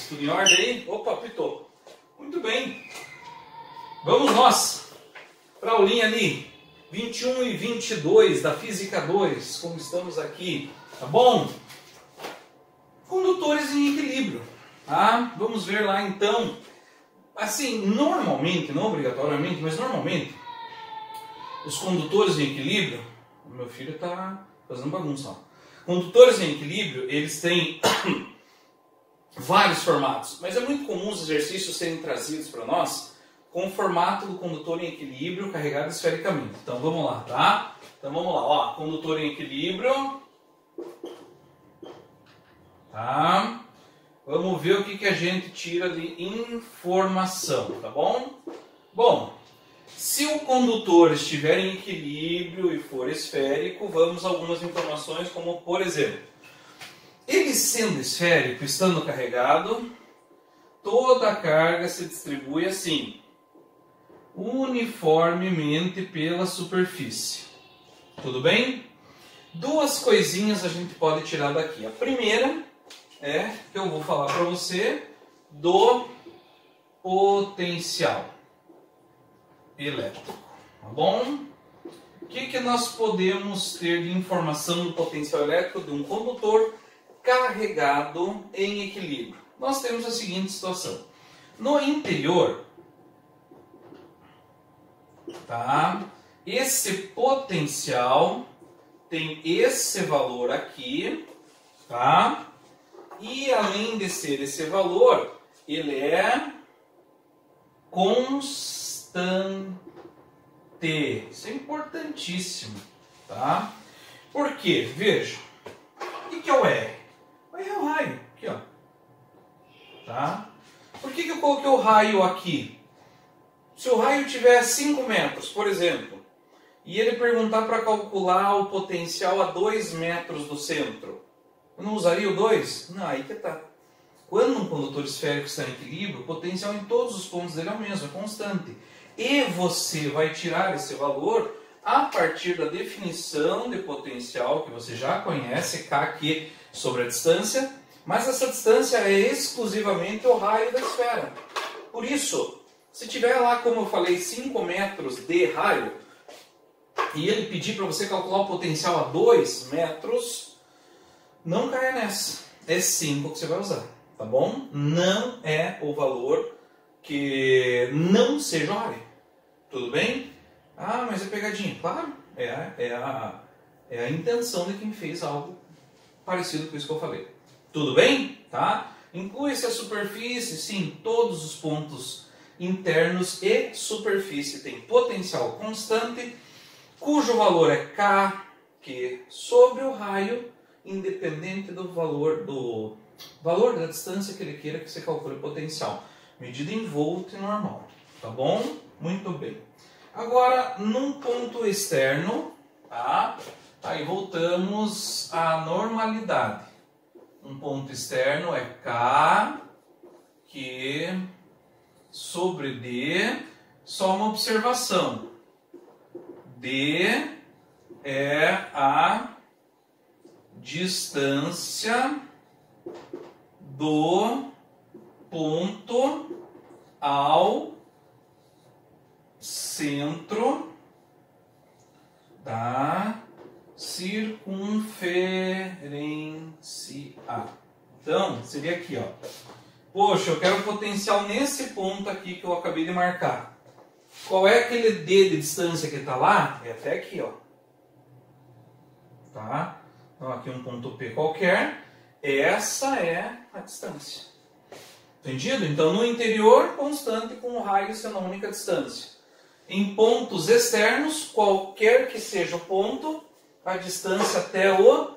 Luiz? Tudo em ordem aí? Opa, apitou. Muito bem. Vamos nós para a aulinha ali, 21 e 22 da Física 2, como estamos aqui, tá bom? Condutores em equilíbrio, tá? Vamos ver lá então, assim, normalmente, não obrigatoriamente, mas normalmente, os condutores em equilíbrio, o meu filho está fazendo bagunça, ó. Condutores em equilíbrio, eles têm vários formatos, mas é muito comum os exercícios serem trazidos para nós com o formato do condutor em equilíbrio carregado esfericamente. Então vamos lá, tá? Então vamos lá, ó, condutor em equilíbrio, tá? Vamos ver o que a gente tira de informação, tá bom? Bom, se o condutor estiver em equilíbrio e for esférico, vamos a algumas informações, como por exemplo, ele sendo esférico, estando carregado, toda a carga se distribui assim, uniformemente pela superfície. Tudo bem? Duas coisinhas a gente pode tirar daqui. A primeira é que eu vou falar para você do potencial elétrico, tá bom? O que nós podemos ter de informação do potencial elétrico de um condutor carregado em equilíbrio? Nós temos a seguinte situação. No interior, tá? Esse potencial tem esse valor aqui, tá? E além de ser esse valor, ele é constante. Isso é importantíssimo, tá? Por quê? Veja, o que é o R? O R é o raio, aqui ó. Tá? Por que eu coloquei o raio aqui? Se o raio tiver 5 metros, por exemplo, e ele perguntar para calcular o potencial a 2 metros do centro, eu não usaria o 2? Não, aí que tá. Quando um condutor esférico está em equilíbrio, o potencial em todos os pontos dele é o mesmo, é constante. E você vai tirar esse valor a partir da definição de potencial que você já conhece, Kq sobre a distância, mas essa distância é exclusivamente o raio da esfera. Por isso, se tiver lá, como eu falei, 5 metros de raio, e ele pedir para você calcular o potencial a 2 metros, não caia nessa. É 5 que você vai usar, tá bom? Não é o valor que não seja o raio. Tudo bem? Ah, mas é pegadinha. Claro, é a intenção de quem fez algo parecido com isso que eu falei. Tudo bem? Tá? Inclui-se a superfície, sim, todos os pontos internos e superfície tem potencial constante, cujo valor é K, que sobre o raio, independente do valor da distância que ele queira que você calcule o potencial. Medida em volt normal. Tá bom? Muito bem. Agora, num ponto externo, tá? Aí voltamos à normalidade. Um ponto externo é K, Q sobre D, só uma observação. D é a distância do ponto ao centro da circunferência. Então, seria aqui, ó. Poxa, eu quero potencial nesse ponto aqui que eu acabei de marcar. Qual é aquele D de distância que está lá? É até aqui, ó. Tá? Então, aqui um ponto P qualquer. Essa é a distância. Entendido? Então, no interior, constante com o raio sendo a única distância. Em pontos externos, qualquer que seja o ponto, a distância até o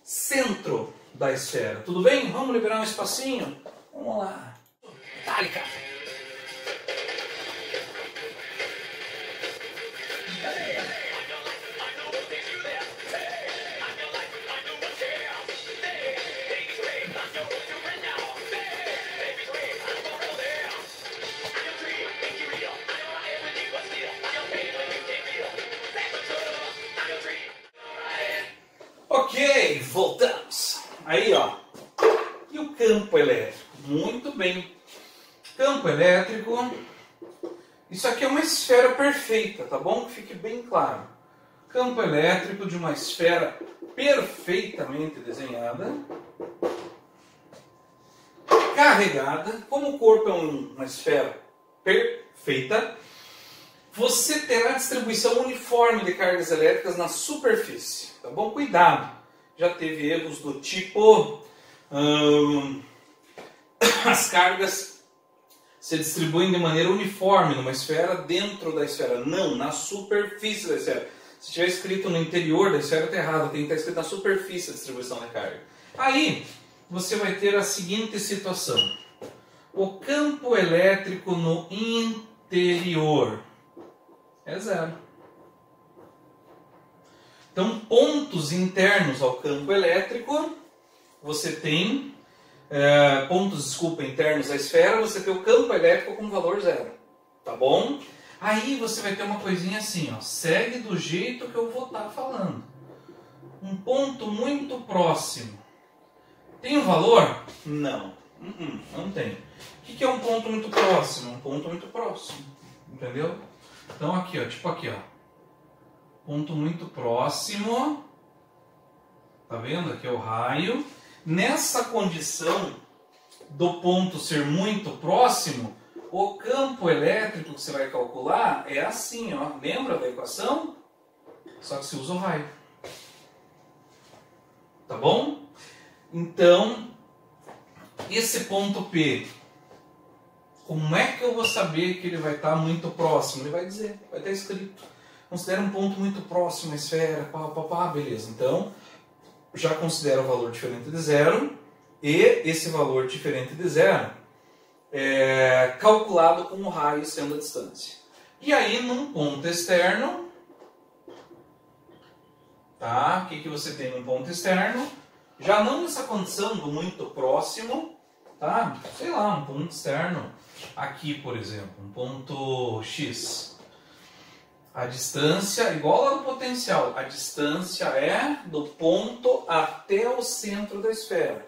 centro da esfera. Tudo bem? Vamos liberar um espacinho? Vamos lá. Dale, cara. Ok, voltamos. Aí, ó. E o campo elétrico? Muito bem. Campo elétrico. Isso aqui é uma esfera perfeita, tá bom? Que fique bem claro. Campo elétrico de uma esfera perfeitamente desenhada, carregada. Como o corpo é uma esfera perfeita, você terá distribuição uniforme de cargas elétricas na superfície, tá bom? Cuidado, já teve erros do tipo as cargas se distribuem de maneira uniforme numa esfera dentro da esfera. Não, na superfície da esfera. Se tiver escrito no interior da esfera, está errado. Tem que estar escrito na superfície a distribuição da carga. Aí, você vai ter a seguinte situação. O campo elétrico no interior é zero. Então, pontos internos ao campo elétrico, você tem... internos à esfera, você tem o campo elétrico com valor zero. Tá bom? Aí você vai ter uma coisinha assim, ó, segue do jeito que eu vou estar falando. Um ponto muito próximo. Tem um valor? Não. Não tem. O que é um ponto muito próximo? Um ponto muito próximo. Entendeu? Então aqui, ó, tipo aqui, ó. Ponto muito próximo. Tá vendo? Aqui é o raio. Nessa condição do ponto ser muito próximo, o campo elétrico que você vai calcular é assim, ó. Lembra da equação? Só que você usa o raio. Tá bom? Então, esse ponto P, como é que eu vou saber que ele vai estar muito próximo? Ele vai dizer, vai estar escrito. Considera um ponto muito próximo à esfera, beleza. Então, já considera o valor diferente de zero, e esse valor diferente de zero é calculado com o raio sendo a distância. E aí, num ponto externo, tá? O que você tem num ponto externo? Já não nessa condição do muito próximo, tá? Sei lá, um ponto externo, aqui por exemplo, um ponto X. A distância, igual ao potencial, a distância é do ponto até o centro da esfera.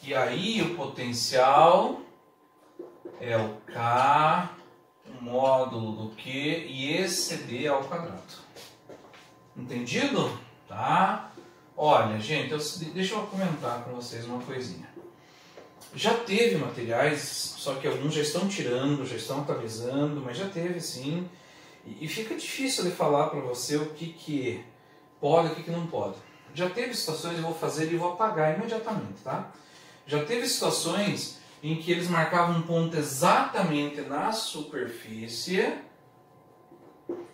E aí o potencial é o K, o módulo do Q, e esse D ao quadrado. Entendido? Tá? Olha, gente, deixa eu comentar com vocês uma coisinha. Já teve materiais, só que alguns já estão tirando, já estão atualizando, mas já teve sim. E fica difícil de falar para você o que pode e o que não pode. Já teve situações, eu vou fazer e vou apagar imediatamente, tá? Já teve situações em que eles marcavam um ponto exatamente na superfície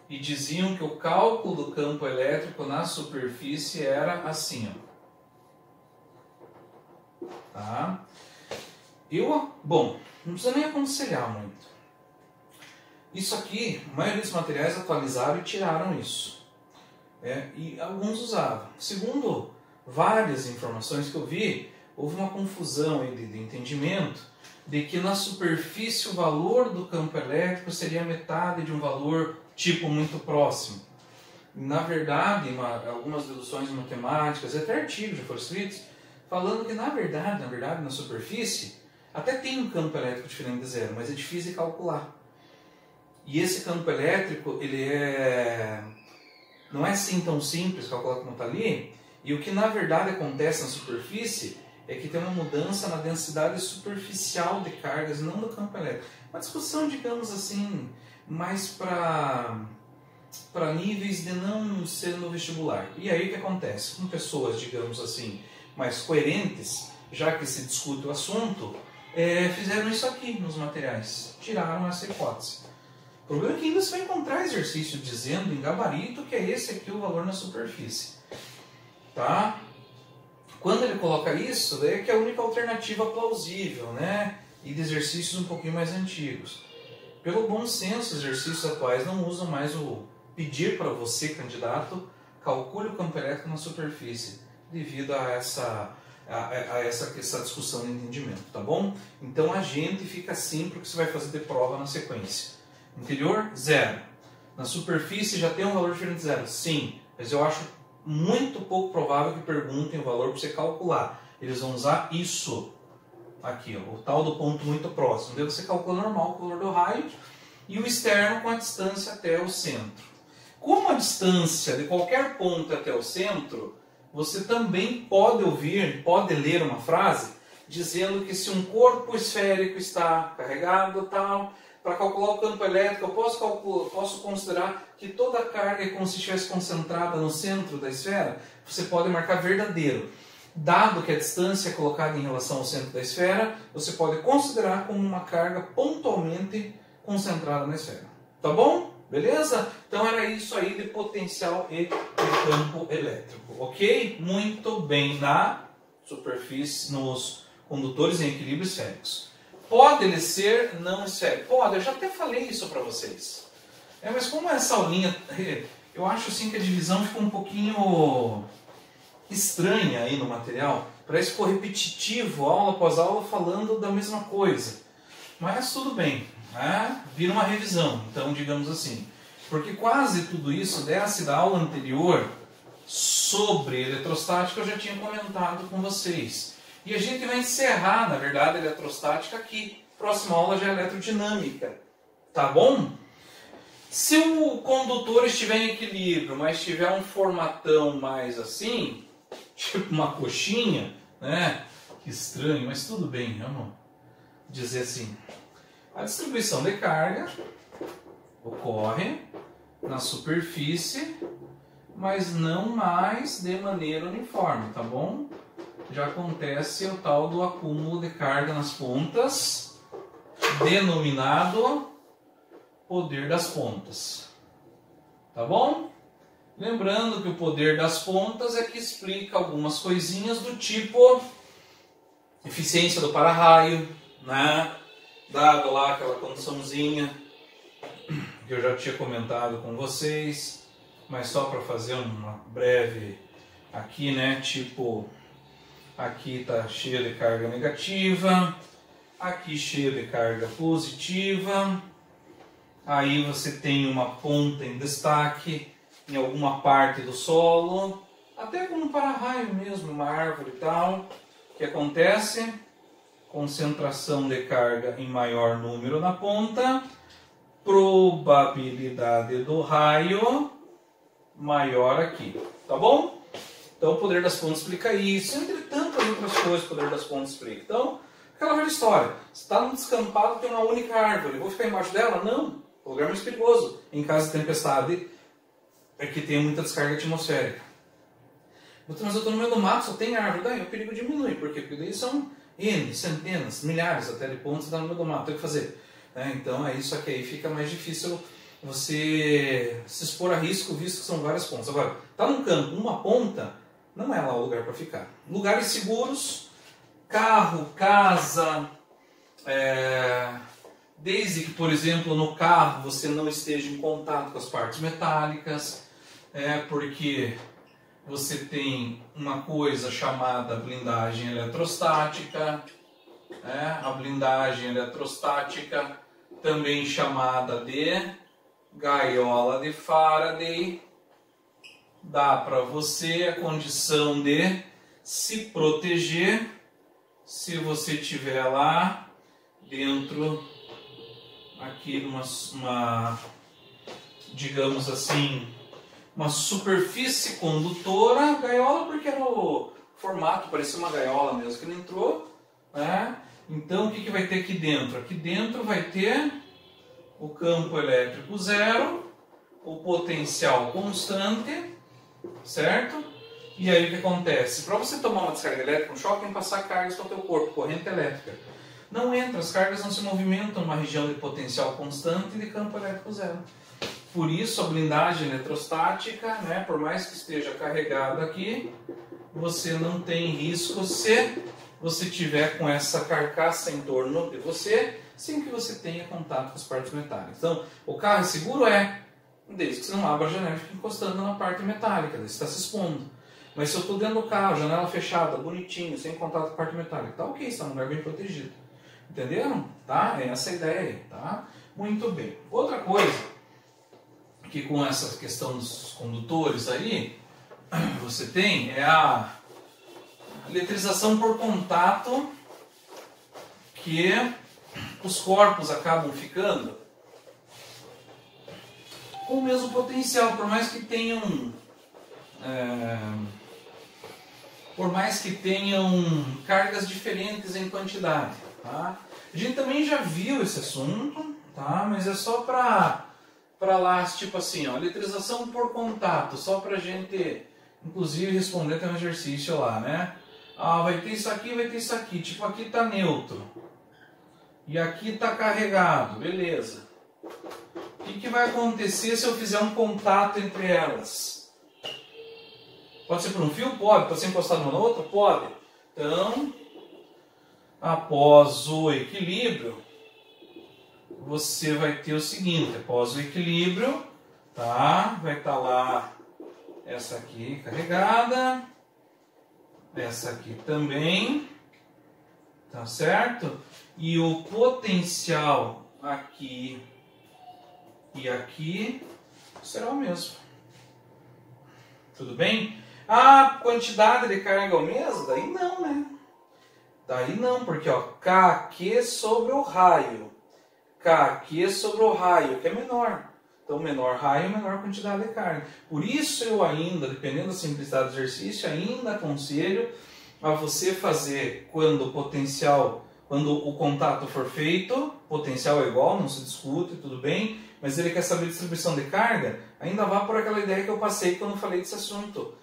e diziam que o cálculo do campo elétrico na superfície era assim, ó. Tá? Bom, não precisa nem aconselhar muito. Isso aqui, a maioria dos materiais atualizaram e tiraram isso. E alguns usavam. Segundo várias informações que eu vi, houve uma confusão aí de entendimento de que na superfície o valor do campo elétrico seria metade de um valor tipo muito próximo. Na verdade, algumas deduções matemáticas, até artigos já foram escritos, falando que na verdade, na superfície, até tem um campo elétrico diferente de zero, mas é difícil de calcular. E esse campo elétrico, ele não é assim tão simples calcular como está ali, e o que na verdade acontece na superfície é que tem uma mudança na densidade superficial de cargas, não do campo elétrico. Uma discussão, digamos assim, mais para níveis de não ser no vestibular. E aí o que acontece? Com pessoas, digamos assim, mais coerentes, já que se discute o assunto, fizeram isso aqui nos materiais, tiraram essa hipótese. O problema é que ainda você vai encontrar exercício dizendo em gabarito que é esse aqui o valor na superfície. Tá? Quando ele coloca isso, daí é que é a única alternativa plausível, né? E de exercícios um pouquinho mais antigos. Pelo bom senso, os exercícios atuais não usam mais o pedir para você, candidato, calcule o campo elétrico na superfície, devido a essa discussão de entendimento, tá bom? Então a gente fica assim porque você vai fazer de prova na sequência. Interior, zero. Na superfície já tem um valor diferente de zero? Sim, mas eu acho muito pouco provável que perguntem o valor para você calcular. Eles vão usar isso. aqui, ó, o tal do ponto muito próximo. Daí você calcula normal o valor do raio e o externo com a distância até o centro. Como a distância de qualquer ponto até o centro, você também pode ler uma frase dizendo que se um corpo esférico está carregado, tal, para calcular o campo elétrico, eu posso considerar que toda a carga é como se estivesse concentrada no centro da esfera. Você pode marcar verdadeiro. Dado que a distância é colocada em relação ao centro da esfera, você pode considerar como uma carga pontualmente concentrada na esfera. Tá bom? Beleza? Então era isso aí de potencial e de campo elétrico. Ok? Muito bem. Na superfície, nos condutores em equilíbrio esféricos. Pode ele ser não esférico? Pode, eu já até falei isso para vocês. Mas como essa aulinha, eu acho assim que a divisão ficou um pouquinho estranha aí no material. Parece que ficou repetitivo, aula após aula, falando da mesma coisa. Mas tudo bem, né? Vira uma revisão, então digamos assim. Porque quase tudo isso desce da aula anterior sobre eletrostática eu já tinha comentado com vocês. E a gente vai encerrar, na verdade, a eletrostática aqui. Próxima aula já é eletrodinâmica. Tá bom? Se o condutor estiver em equilíbrio, mas tiver um formatão mais assim, tipo uma coxinha, né? Que estranho, mas tudo bem, vamos dizer assim. A distribuição de carga ocorre na superfície, mas não mais de maneira uniforme, tá bom? Já acontece o tal do acúmulo de carga nas pontas, denominado poder das pontas. Tá bom? Lembrando que o poder das pontas é que explica algumas coisinhas do tipo eficiência do para-raio, né? Dado lá aquela condiçãozinha que eu já tinha comentado com vocês, mas só para fazer uma breve aqui, né? Tipo, aqui está cheio de carga negativa, aqui cheio de carga positiva, aí você tem uma ponta em destaque em alguma parte do solo, até como um para-raio mesmo, uma árvore e tal. O que acontece? Concentração de carga em maior número na ponta, probabilidade do raio maior aqui, tá bom? Então o poder das pontas explica isso, entre tantas outras coisas o poder das pontas explica. Então, aquela velha história, você está num descampado, tem uma única árvore, vou ficar embaixo dela? Não, o lugar mais perigoso, em caso de tempestade, é que tem muita descarga atmosférica. Mas eu estou no meio do mato, só tem árvore, daí o perigo diminui, por quê? Porque daí são N, centenas, milhares até de pontos, está no meio do mato, tem o que fazer. Então é isso aqui, aí fica mais difícil você se expor a risco, visto que são várias pontas. Agora, está num campo, uma ponta, não é lá o lugar para ficar. Lugares seguros, carro, casa, desde que, por exemplo, no carro você não esteja em contato com as partes metálicas, porque você tem uma coisa chamada blindagem eletrostática, a blindagem eletrostática, também chamada de gaiola de Faraday, dá para você a condição de se proteger se você estiver lá dentro aqui de uma digamos assim, uma superfície condutora, gaiola porque era o formato, parecia uma gaiola mesmo que ele entrou, né? Então o que vai ter aqui dentro? Aqui dentro vai ter o campo elétrico zero, o potencial constante, certo? E aí o que acontece? Para você tomar uma descarga elétrica, um choque, tem que passar cargas para o teu corpo, corrente elétrica. Não entra, as cargas não se movimentam numa região de potencial constante e de campo elétrico zero. Por isso a blindagem eletrostática, né, por mais que esteja carregada aqui, você não tem risco se você tiver com essa carcaça em torno de você, sem que você tenha contato com as partes metálicas. Então, o carro é seguro? Desde que você não abra a janela e fique encostando na parte metálica, daí você está se expondo. Mas se eu estou dentro do carro, janela fechada, bonitinho, sem contato com a parte metálica, tá ok, está num lugar bem protegido. Entenderam? Tá? É essa a ideia aí, tá? Muito bem. Outra coisa, que com essa questão dos condutores aí, você tem, é a eletrização por contato que os corpos acabam ficando com o mesmo potencial, por mais que tenham cargas diferentes em quantidade, tá? A gente também já viu esse assunto, tá? Mas é só para lá, tipo assim, ó, eletrização por contato, só para a gente, inclusive, responder, tem um exercício lá, né? Ah, vai ter isso aqui, tipo aqui está neutro e aqui está carregado, beleza. O que vai acontecer se eu fizer um contato entre elas? Pode ser por um fio? Pode ser encostado uma na outra? Pode. Então, após o equilíbrio, você vai ter o seguinte, após o equilíbrio, tá? Vai estar lá essa aqui carregada, essa aqui também, tá certo? E o potencial aqui e aqui será o mesmo. Tudo bem? A quantidade de carga é o mesmo? Daí não, né? Daí não, porque ó, Kq sobre o raio. Kq sobre o raio, que é menor. Então, menor raio, menor quantidade de carga. Por isso eu ainda, dependendo da simplicidade do exercício, ainda aconselho a você fazer quando o contato for feito, potencial é igual, não se discute, tudo bem, mas ele quer saber distribuição de carga, ainda vá por aquela ideia que eu passei quando falei desse assunto.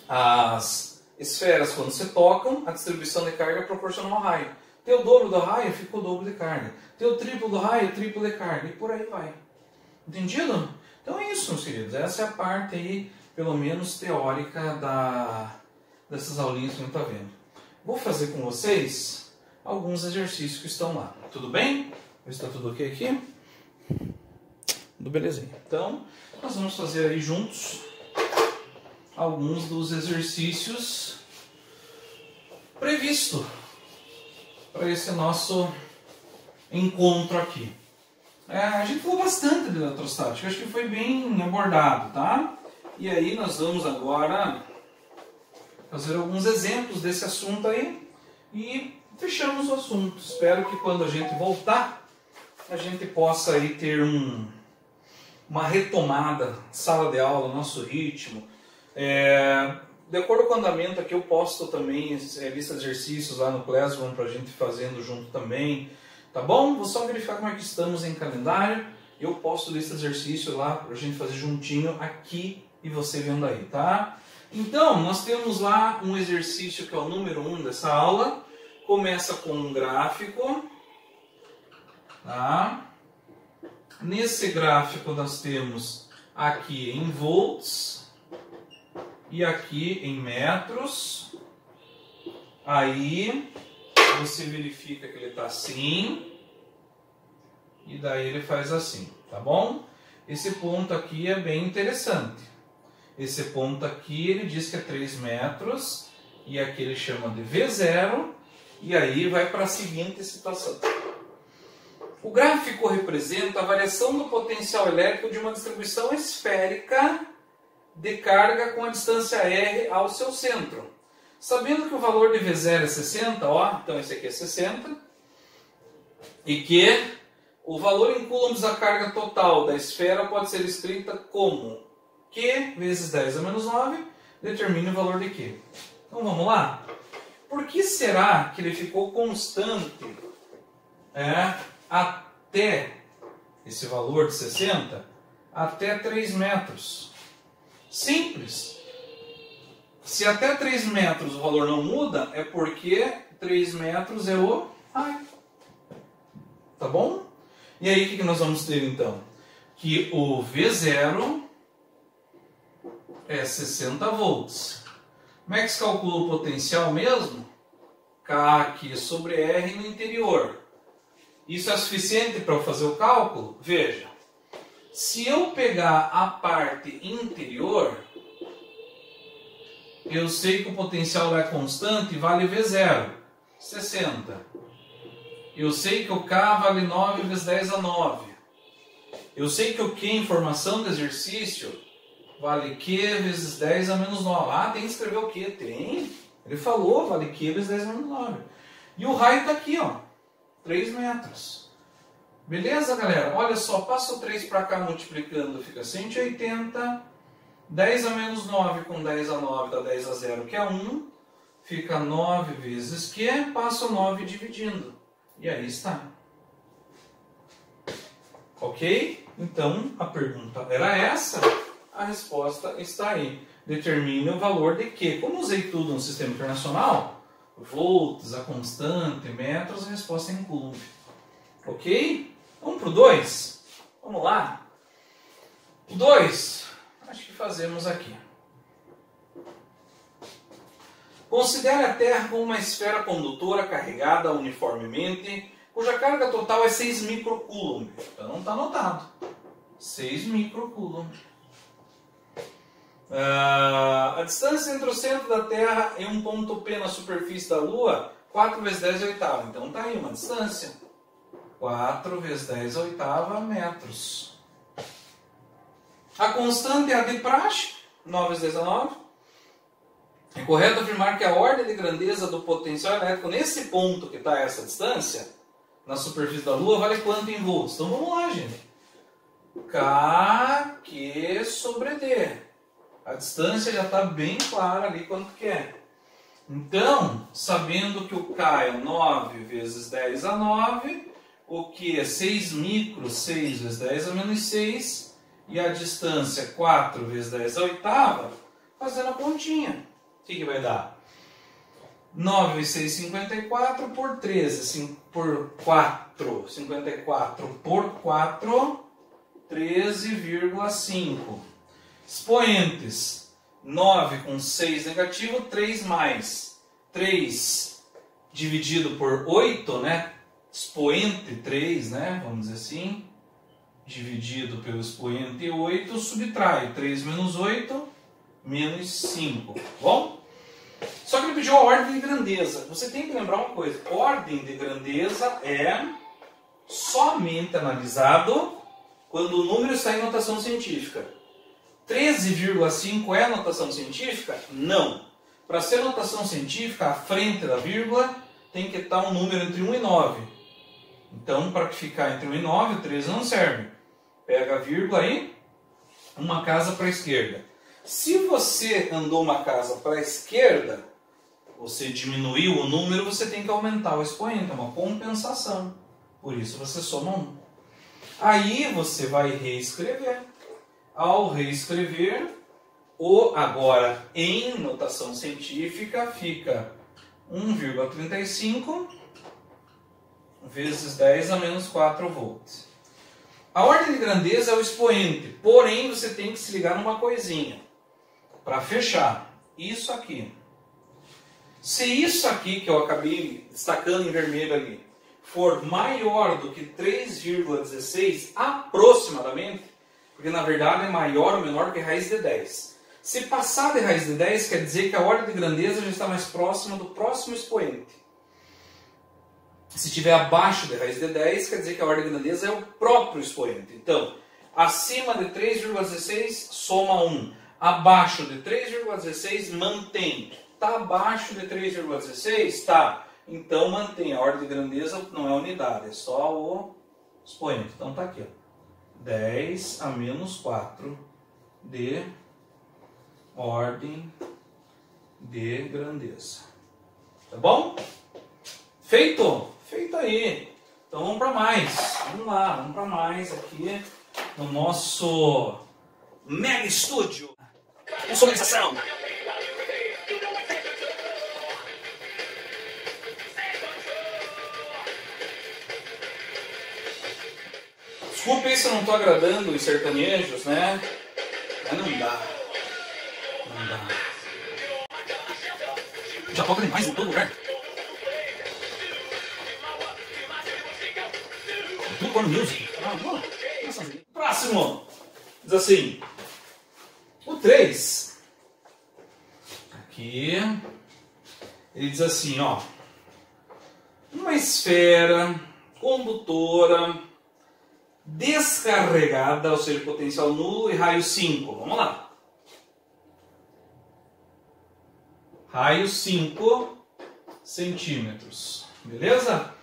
As esferas, quando se tocam, a distribuição de carga é proporcional ao raio. Tem o dobro do raio, fica o dobro de carga. Tem o triplo do raio, triplo de carga. E por aí vai. Entendido? Então é isso, meus queridos. Essa é a parte aí, pelo menos teórica dessas aulinhas que a gente está vendo. Vou fazer com vocês alguns exercícios que estão lá. Tudo bem? Está tudo ok aqui? Tudo belezinha. Então, nós vamos fazer aí juntos alguns dos exercícios previstos para esse nosso encontro aqui. A gente falou bastante de eletrostática, acho que foi bem abordado, tá? E aí nós vamos agora fazer alguns exemplos desse assunto aí e fechamos o assunto. Espero que quando a gente voltar, a gente possa aí ter uma retomada, sala de aula, nosso ritmo. De acordo com o andamento aqui, eu posto também lista de exercícios lá no Classroom para a gente fazendo junto também, tá bom? Vou só verificar como é que estamos em calendário. Eu posto lista de exercícios lá para a gente fazer juntinho aqui e você vendo aí, tá? Então, nós temos lá um exercício que é o número 1 dessa aula. Começa com um gráfico, tá? Nesse gráfico nós temos aqui em volts e aqui em metros. Aí você verifica que ele está assim e daí ele faz assim, tá bom? Esse ponto aqui é bem interessante. Esse ponto aqui ele diz que é 3 metros e aqui ele chama de V0 e aí vai para a seguinte situação. O gráfico representa a variação do potencial elétrico de uma distribuição esférica de carga com a distância R ao seu centro. Sabendo que o valor de V0 é 60, ó, então esse aqui é 60, e que o valor em coulombs da carga total da esfera pode ser escrita como Q vezes 10 a menos 9, determine o valor de Q. Então vamos lá? Por que será que ele ficou constante até esse valor de 60? Até 3 metros. Simples. Se até 3 metros o valor não muda, é porque 3 metros é o raio. Tá bom? E aí o que nós vamos ter então? Que o V0 é 60 volts. Como é que se calcula o potencial mesmo? K aqui sobre R no interior. Isso é suficiente para eu fazer o cálculo? Veja, se eu pegar a parte interior, eu sei que o potencial é constante e vale V0, 60. Eu sei que o K vale 9 vezes 10 a 9. Eu sei que o Q, informação do exercício, vale Q vezes 10 a menos 9. Ah, tem que escrever o Q? Tem. Ele falou, vale Q vezes 10 a menos 9. E o raio está aqui, ó, 3 metros. Beleza, galera? Olha só, passa o 3 para cá multiplicando, fica 180. 10 a menos 9 com 10 a 9 dá 10 a 0, que é 1. Fica 9 vezes que, passa o 9 dividindo. E aí está. Ok? Então, a pergunta era essa. A resposta está aí. Determine o valor de Q. Como usei tudo no sistema internacional, volts, a constante, metros, a resposta é em coulomb. Ok? Vamos para o 2? Vamos lá. O 2, acho que fazemos aqui. Considere a Terra como uma esfera condutora carregada uniformemente, cuja carga total é 6 microcoulomb. Então está anotado. 6 microcoulomb. A distância entre o centro da Terra e um ponto P na superfície da Lua, 4 vezes 10 a oitava. Então está aí uma distância. 4 vezes 10 a oitava metros. A constante é a de praxe, 9 vezes 10 a 9. É correto afirmar que a ordem de grandeza do potencial elétrico nesse ponto que está essa distância, na superfície da Lua, vale quanto em volts? Então vamos lá, gente. KQ sobre D. A distância já está bem clara ali quanto que é. Então, sabendo que o K é 9 vezes 10 a 9, o que é 6 micros, 6 vezes 10 a menos 6, e a distância 4 vezes 10 a oitava, fazendo a continha. O que vai dar? 9 vezes 6, 54, por 13, por 4, 54 por 4, 13,5. Expoentes, 9 com 6 negativo, 3 mais. 3 dividido por 8, né? Expoente 3, né? Vamos dizer assim. Dividido pelo expoente 8, subtrai 3 menos 8, menos 5. Bom? Só que ele pediu a ordem de grandeza. Você tem que lembrar uma coisa. Ordem de grandeza é somente analisado quando o número está em notação científica. 13,5 é notação científica? Não. Para ser notação científica, à frente da vírgula tem que estar um número entre 1 e 9. Então, para ficar entre 1 e 9, o 13 não serve. Pega a vírgula aí, uma casa para a esquerda. Se você andou uma casa para a esquerda, você diminuiu o número, você tem que aumentar o expoente, é uma compensação. Por isso você soma 1. Aí você vai reescrever. Ao reescrever, o agora em notação científica fica 1,35 vezes 10 a menos 4 volts. A ordem de grandeza é o expoente, porém você tem que se ligar numa coisinha. Para fechar, isso aqui. Se isso aqui que eu acabei destacando em vermelho ali for maior do que 3,16 aproximadamente, porque na verdade é maior ou menor que raiz de 10. Se passar de raiz de 10, quer dizer que a ordem de grandeza já está mais próxima do próximo expoente. Se estiver abaixo de raiz de 10, quer dizer que a ordem de grandeza é o próprio expoente. Então, acima de 3,16, soma 1. Abaixo de 3,16, mantém. Está abaixo de 3,16? Está. Então, mantém. A ordem de grandeza não é unidade, é só o expoente. Então, está aqui. Ó. 10 a menos 4 de ordem de grandeza. Tá bom? Feito? Feito aí. Então vamos para mais. Vamos lá, vamos para mais aqui no nosso Mega Estúdio. Insonorização. Desculpe se eu não estou agradando os sertanejos, né? Mas não dá. Não dá. Já toca demais em todo lugar. Tudo com music. Próximo. Diz assim. O 3. Aqui. Ele diz assim, ó. Uma esfera condutora descarregada, ou seja, potencial nulo e raio 5. Vamos lá. Raio 5 centímetros. Beleza?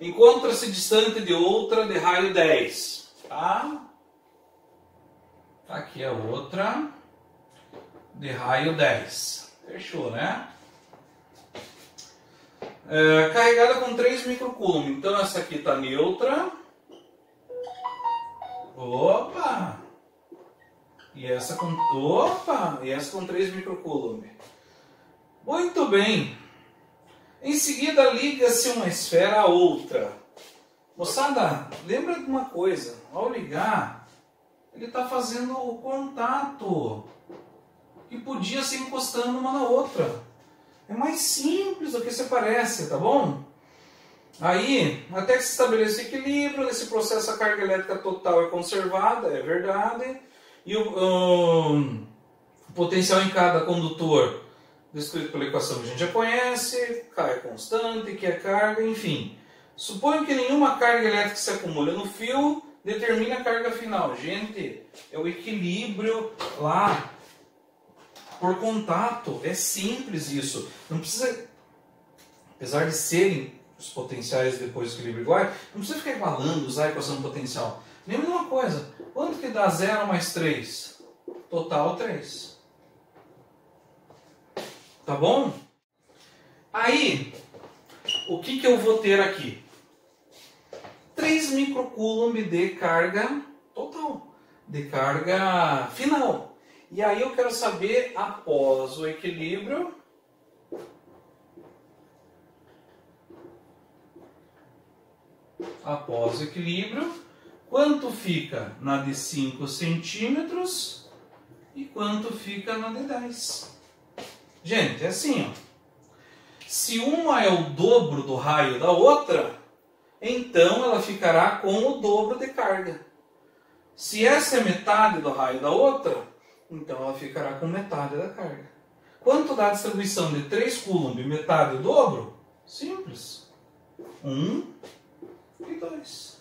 Encontra-se distante de outra de raio 10. Tá? Aqui a outra de raio 10. Fechou, né? Carregada com 3 microcoulomb. Então essa aqui está neutra. Opa! E essa com 3 microcoulomb. Muito bem. Em seguida liga-se uma esfera a outra. Moçada, lembra de uma coisa. Ao ligar, ele está fazendo o contato. Que podia ser encostando uma na outra. É mais simples do que se parece, tá bom? Aí, até que se estabeleça equilíbrio, nesse processo a carga elétrica total é conservada, é verdade. E o potencial em cada condutor, descrito pela equação que a gente já conhece, K é constante, Q é carga, enfim. Suponho que nenhuma carga elétrica se acumula no fio determina a carga final. Gente, é o equilíbrio lá por contato. É simples isso. Não precisa, apesar de serem os potenciais depois do equilíbrio iguais, não precisa ficar igualando, usar a equação potencial. Lembra de uma coisa, quanto que dá 0 mais 3? Total 3. Tá bom? Aí, o que eu vou ter aqui? 3 microcoulomb de carga total, de carga final. E aí eu quero saber, após o equilíbrio, quanto fica na de 5 centímetros e quanto fica na de 10. Gente, é assim, ó. Se uma é o dobro do raio da outra, então ela ficará com o dobro de carga. Se essa é metade do raio da outra, então ela ficará com metade da carga. Quanto dá a distribuição de 3 coulomb, metade o dobro? Simples. 1 e 2.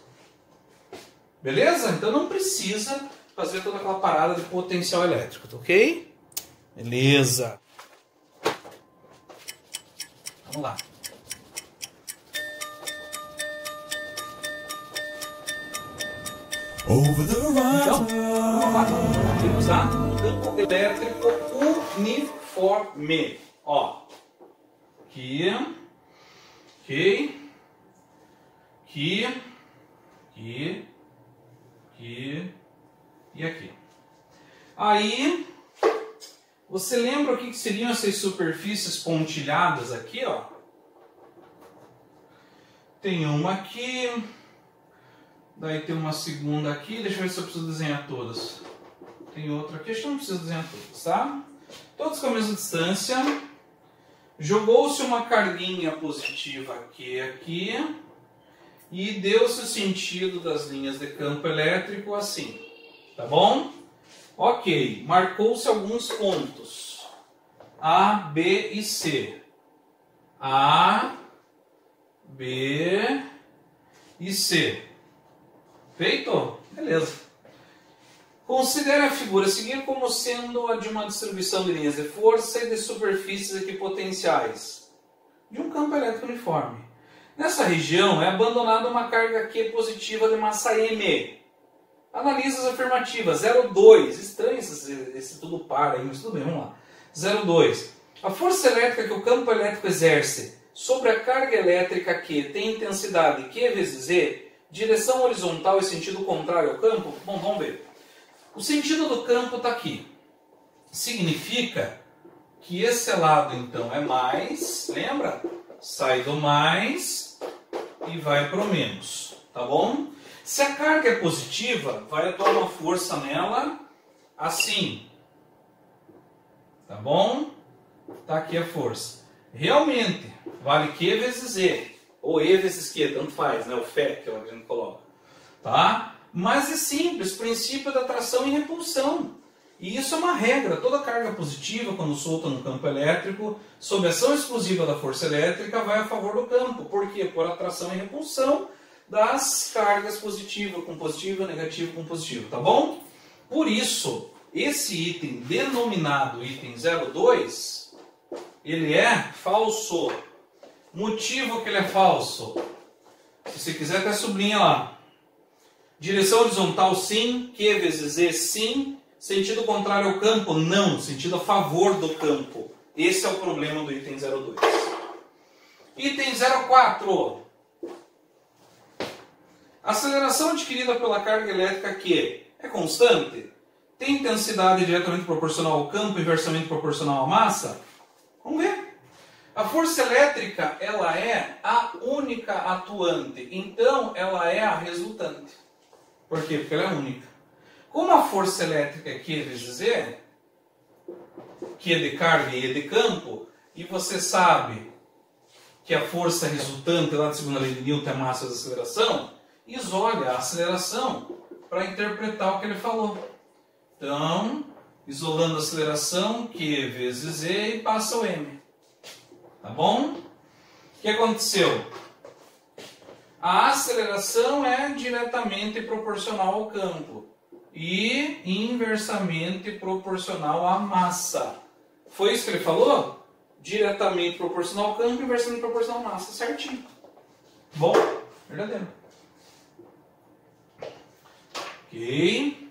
Beleza? Então não precisa fazer toda aquela parada de potencial elétrico, tá ok? Beleza. Vamos lá. Então, vamos lá. Temos a campo elétrico uniforme. Ó. Aqui. E aqui. Aí, você lembra o que seriam essas superfícies pontilhadas aqui, ó? Tem uma aqui, daí tem uma segunda aqui, deixa eu ver se eu preciso desenhar todas. Tem outra aqui, acho que não preciso desenhar todas, tá? Todas com a mesma distância. Jogou-se uma carguinha positiva aqui, e deu-se o sentido das linhas de campo elétrico assim, tá bom? Ok, marcou-se alguns pontos, A, B e C. A, B e C. Feito? Beleza. Considere a figura a seguir como sendo a de uma distribuição de linhas de força e de superfícies equipotenciais de um campo elétrico uniforme. Nessa região é abandonada uma carga Q positiva de massa M. Analisa as afirmativas. 0,2. Estranho esse tudo para aí, mas tudo bem, vamos lá. 0,2. A força elétrica que o campo elétrico exerce sobre a carga elétrica Q tem intensidade Q vezes Z, direção horizontal e sentido contrário ao campo? Bom, vamos ver. O sentido do campo está aqui. Significa que esse lado, então, é mais. Lembra? Sai do mais e vai para o menos. Tá bom? Se a carga é positiva, vai atuar uma força nela assim. Tá bom? Tá aqui a força. Realmente, vale Q vezes Z. Ou E vezes Q, tanto faz, né? O Fé que a gente coloca. Tá? Mas é simples, princípio da atração e repulsão. E isso é uma regra. Toda carga positiva, quando solta no campo elétrico, sob ação exclusiva da força elétrica, vai a favor do campo. Por quê? Por atração e repulsão das cargas positivas, com positivo, negativo, com positivo. Tá bom? Por isso, esse item denominado item 02, ele é falso. Motivo que ele é falso. Se você quiser, até sublinha lá. Direção horizontal, sim. Q vezes Z, sim. Sentido contrário ao campo, não. Sentido a favor do campo. Esse é o problema do item 02. Item 04. Aceleração adquirida pela carga elétrica Q é constante? Tem intensidade diretamente proporcional ao campo, inversamente proporcional à massa? Vamos ver. A força elétrica, ela é a única atuante. Então, ela é a resultante. Por quê? Porque ela é única. Como a força elétrica é Q vezes Z, Q de carga e E de campo, e você sabe que a força resultante lá da segunda lei de Newton é a massa da aceleração, isole a aceleração para interpretar o que ele falou. Então, isolando a aceleração, Q vezes E e passa o M. Tá bom? O que aconteceu? A aceleração é diretamente proporcional ao campo e inversamente proporcional à massa. Foi isso que ele falou? Diretamente proporcional ao campo e inversamente proporcional à massa. Certinho. Bom? Verdadeiro. Ok.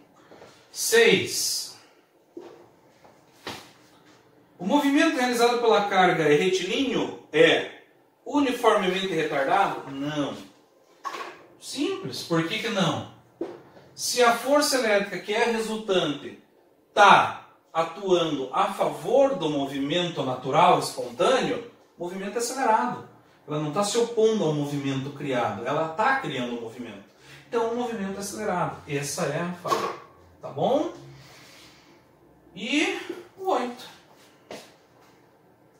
6. O movimento realizado pela carga é retilíneo? É. Uniformemente retardado? Não. Simples. Por que não? Se a força elétrica, que é resultante, está atuando a favor do movimento natural, espontâneo, o movimento é acelerado. Ela não está se opondo ao movimento criado. Ela está criando o movimento. Então, o movimento é acelerado. Essa é a fala. Tá bom? E o 8.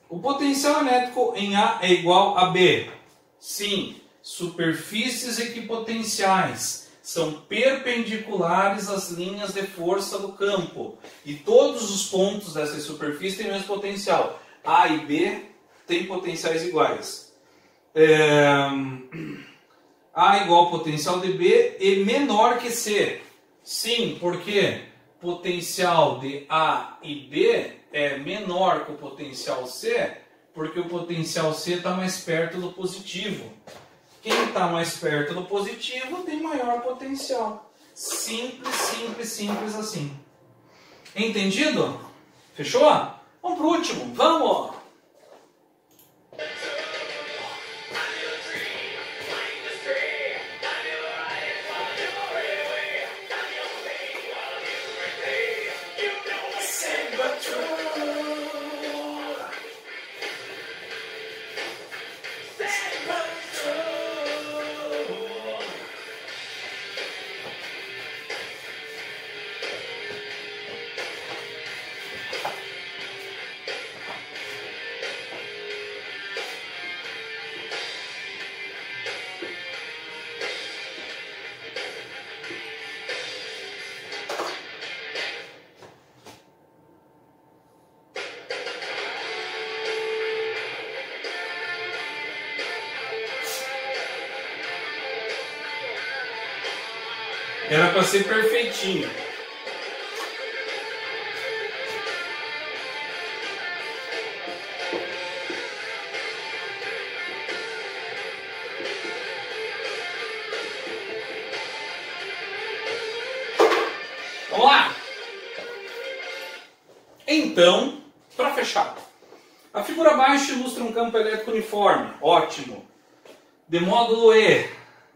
O potencial elétrico em A é igual a B. Sim, superfícies equipotenciais são perpendiculares às linhas de força do campo. E todos os pontos dessas superfícies têm o mesmo potencial. A e B têm potenciais iguais. A igual ao potencial de B e menor que C. Sim, porque potencial de A e B é menor que o potencial C, porque o potencial C está mais perto do positivo. Quem está mais perto do positivo tem maior potencial. Simples, simples, simples assim. Entendido? Fechou? Vamos para o último. Vamos! Era para ser perfeitinho. Vamos lá? Então, para fechar. A figura abaixo ilustra um campo elétrico uniforme. Ótimo. De módulo E,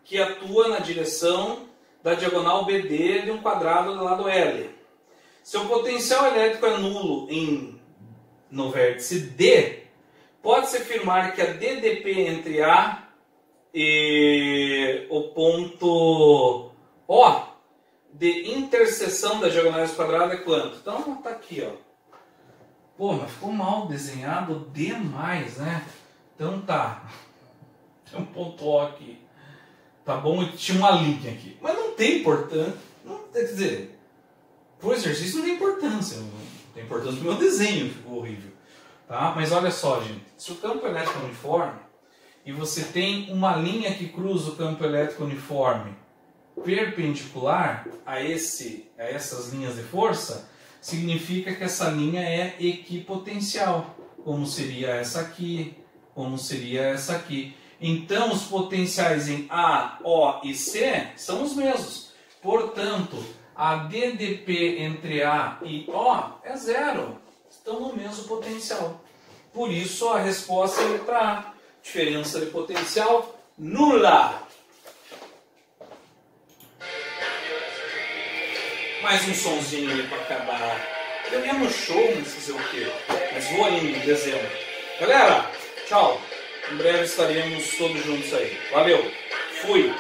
que atua na direção da diagonal BD de um quadrado do lado L. Seu potencial elétrico é nulo no vértice D. Pode-se afirmar que a DDP entre A e o ponto O de interseção das diagonais do quadrado é quanto? Então tá aqui, ó. Pô, mas ficou mal desenhado demais, né? Então tá. Tem um ponto O aqui. Tá bom? E tinha uma linha aqui. Mas não tem importância. Quer dizer, pro exercício não tem importância. Não tem importância pro meu desenho, que ficou horrível. Tá? Mas olha só, gente. Se o campo elétrico é uniforme e você tem uma linha que cruza o campo elétrico uniforme perpendicular a essas linhas de força, significa que essa linha é equipotencial. como seria essa aqui, como seria essa aqui. Então, os potenciais em A, O e C são os mesmos. Portanto, a DDP entre A e O é zero. Estão no mesmo potencial. Por isso, a resposta é a letra A. Diferença de potencial nula. Mais um sonzinho aí para acabar. Eu ia no show, não sei o quê. Mas vou ainda em dezembro. Galera, tchau. Em breve estaremos todos juntos aí. Valeu. Fui.